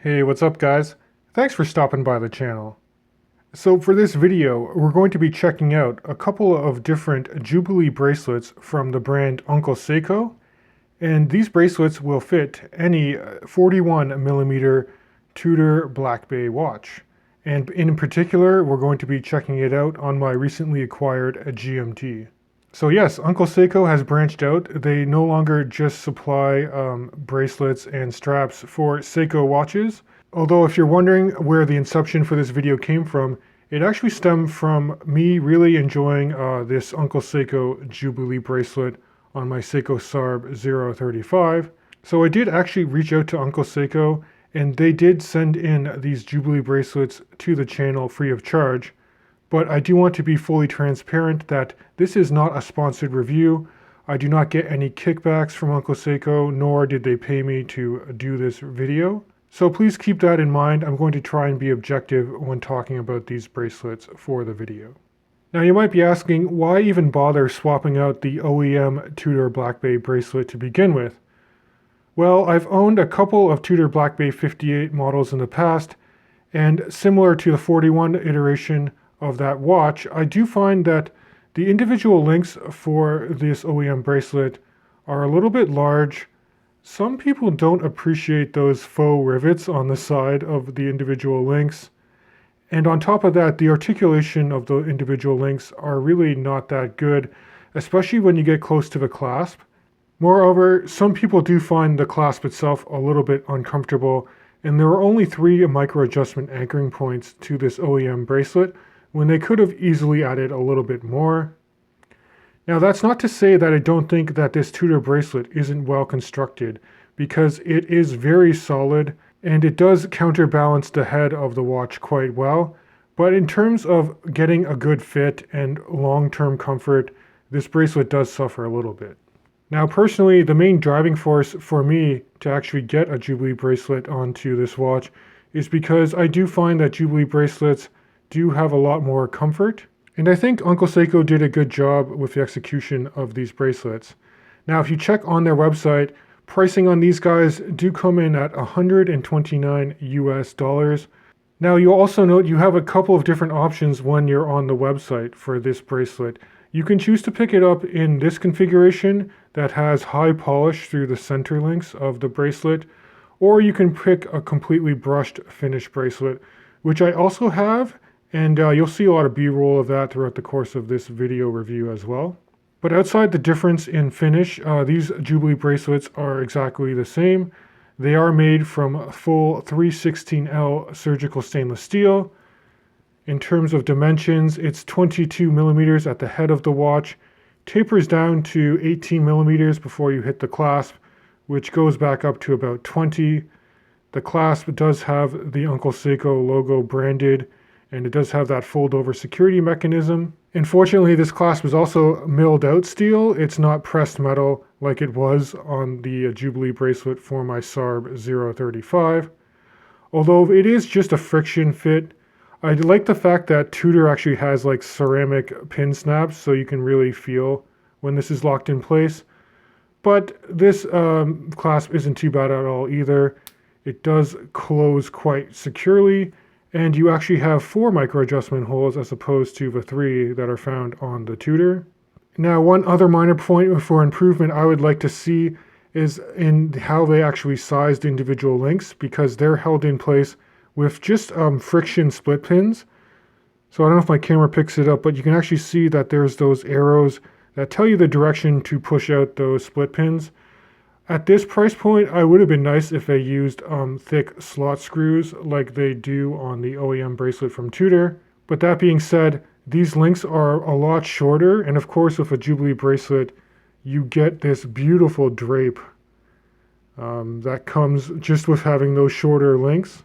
Hey, what's up guys? Thanks for stopping by the channel. So for this video, we're going to be checking out a couple of different Jubilee bracelets from the brand Uncle Seiko. And these bracelets will fit any 41mm Tudor Black Bay watch. And in particular, we're going to be checking it out on my recently acquired GMT. So yes, Uncle Seiko has branched out. They no longer just supply bracelets and straps for Seiko watches. Although if you're wondering where the inception for this video came from, it actually stemmed from me really enjoying this Uncle Seiko Jubilee bracelet on my Seiko SARB 035. So I did actually reach out to Uncle Seiko, and they did send in these Jubilee bracelets to the channel free of charge. But I do want to be fully transparent that this is not a sponsored review. I do not get any kickbacks from Uncle Seiko, nor did they pay me to do this video. So please keep that in mind. I'm going to try and be objective when talking about these bracelets for the video. Now you might be asking, why even bother swapping out the OEM Tudor Black Bay bracelet to begin with? Well, I've owned a couple of Tudor Black Bay 58 models in the past, and similar to the 41 iteration of that watch, I do find that the individual links for this OEM bracelet are a little bit large. Some people don't appreciate those faux rivets on the side of the individual links. And on top of that, the articulation of the individual links are really not that good, especially when you get close to the clasp. Moreover, some people do find the clasp itself a little bit uncomfortable, and there are only 3 micro adjustment anchoring points to this OEM bracelet, when they could have easily added a little bit more. Now that's not to say that I don't think that this Tudor bracelet isn't well constructed, because it is very solid and it does counterbalance the head of the watch quite well. But in terms of getting a good fit and long-term comfort, this bracelet does suffer a little bit. Now personally, the main driving force for me to actually get a Jubilee bracelet onto this watch is because I do find that Jubilee bracelets do have a lot more comfort, and I think Uncle Seiko did a good job with the execution of these bracelets. Now if you check on their website, pricing on these guys do come in at $129 US. Now you'll also note you have a couple of different options when you're on the website for this bracelet. You can choose to pick it up in this configuration that has high polish through the center links of the bracelet, or you can pick a completely brushed finish bracelet, which I also have. And you'll see a lot of B-roll of that throughout the course of this video review as well. But outside the difference in finish, these Jubilee bracelets are exactly the same. They are made from full 316L surgical stainless steel. In terms of dimensions, it's 22mm at the head of the watch, tapers down to 18mm before you hit the clasp, which goes back up to about 20. The clasp does have the Uncle Seiko logo branded, and it does have that fold-over security mechanism. Unfortunately, this clasp is also milled out steel. It's not pressed metal like it was on the Jubilee bracelet for my SARB 035. Although it is just a friction fit, I like the fact that Tudor actually has like ceramic pin snaps, so you can really feel when this is locked in place. But this clasp isn't too bad at all either. It does close quite securely, and you actually have 4 micro adjustment holes as opposed to the 3 that are found on the Tudor. Now, one other minor point for improvement I would like to see is in how they actually sized individual links, because they're held in place with just friction split pins. So I don't know if my camera picks it up, but you can actually see that there's those arrows that tell you the direction to push out those split pins. At this price point, I would have been nice if they used thick slot screws like they do on the OEM bracelet from Tudor. But that being said, these links are a lot shorter, and of course with a Jubilee bracelet, you get this beautiful drape that comes just with having those shorter links.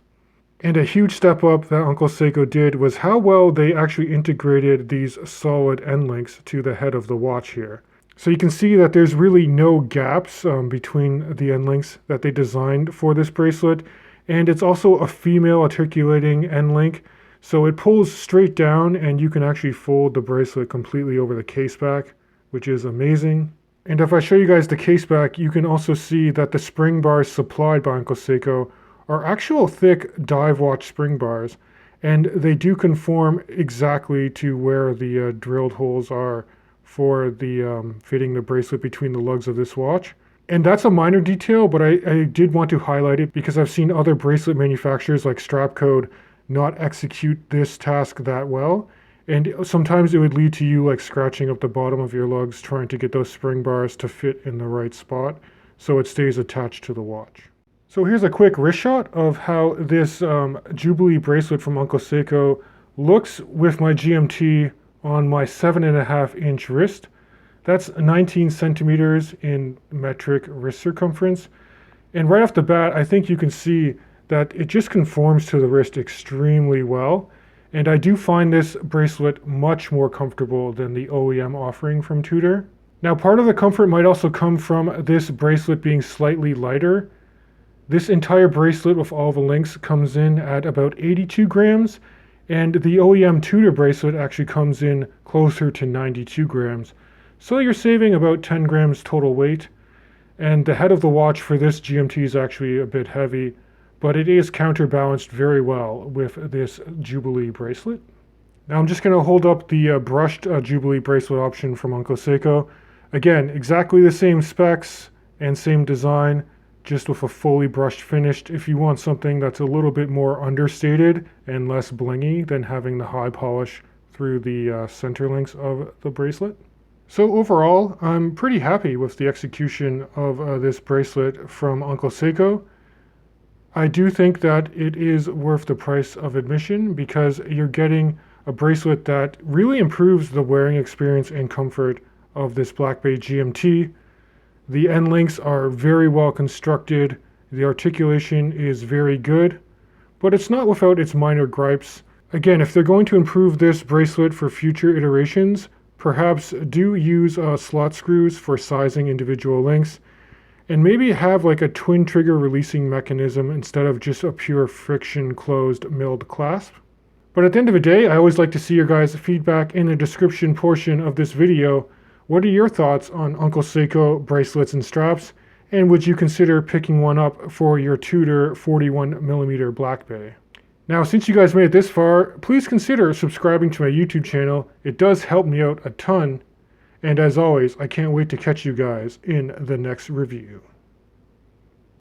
And a huge step up that Uncle Seiko did was how well they actually integrated these solid end links to the head of the watch here. So you can see that there's really no gaps between the end links that they designed for this bracelet. And it's also a female articulating end link. So it pulls straight down, and you can actually fold the bracelet completely over the case back, which is amazing. And if I show you guys the case back, you can also see that the spring bars supplied by Uncle Seiko are actual thick dive watch spring bars, and they do conform exactly to where the drilled holes are for the fitting the bracelet between the lugs of this watch. And that's a minor detail, but I did want to highlight it because I've seen other bracelet manufacturers like Strapcode not execute this task that well. And sometimes it would lead to you like scratching up the bottom of your lugs trying to get those spring bars to fit in the right spot so it stays attached to the watch. So here's a quick wrist shot of how this Jubilee bracelet from Uncle Seiko looks with my GMT on my 7.5-inch wrist. That's 19 centimeters in metric wrist circumference. And right off the bat, I think you can see that it just conforms to the wrist extremely well. And I do find this bracelet much more comfortable than the OEM offering from Tudor. Now, part of the comfort might also come from this bracelet being slightly lighter. This entire bracelet with all the links comes in at about 82 grams, and the OEM Tudor bracelet actually comes in closer to 92 grams. So you're saving about 10 grams total weight, and the head of the watch for this GMT is actually a bit heavy, but it is counterbalanced very well with this Jubilee bracelet. Now I'm just going to hold up the brushed Jubilee bracelet option from Uncle Seiko. Again, exactly the same specs and same design, just with a fully brushed finish if you want something that's a little bit more understated and less blingy than having the high polish through the center links of the bracelet. So overall, I'm pretty happy with the execution of this bracelet from Uncle Seiko. I do think that it is worth the price of admission because you're getting a bracelet that really improves the wearing experience and comfort of this Black Bay GMT. The end links are very well constructed, the articulation is very good, but it's not without its minor gripes. Again, if they're going to improve this bracelet for future iterations, perhaps do use slot screws for sizing individual links, and maybe have like a twin trigger releasing mechanism instead of just a pure friction closed milled clasp. But at the end of the day, I always like to see your guys' feedback in the description portion of this video. What are your thoughts on Uncle Seiko bracelets and straps, and would you consider picking one up for your Tudor 41mm Black Bay? Now, since you guys made it this far, please consider subscribing to my YouTube channel. It does help me out a ton. And as always, I can't wait to catch you guys in the next review.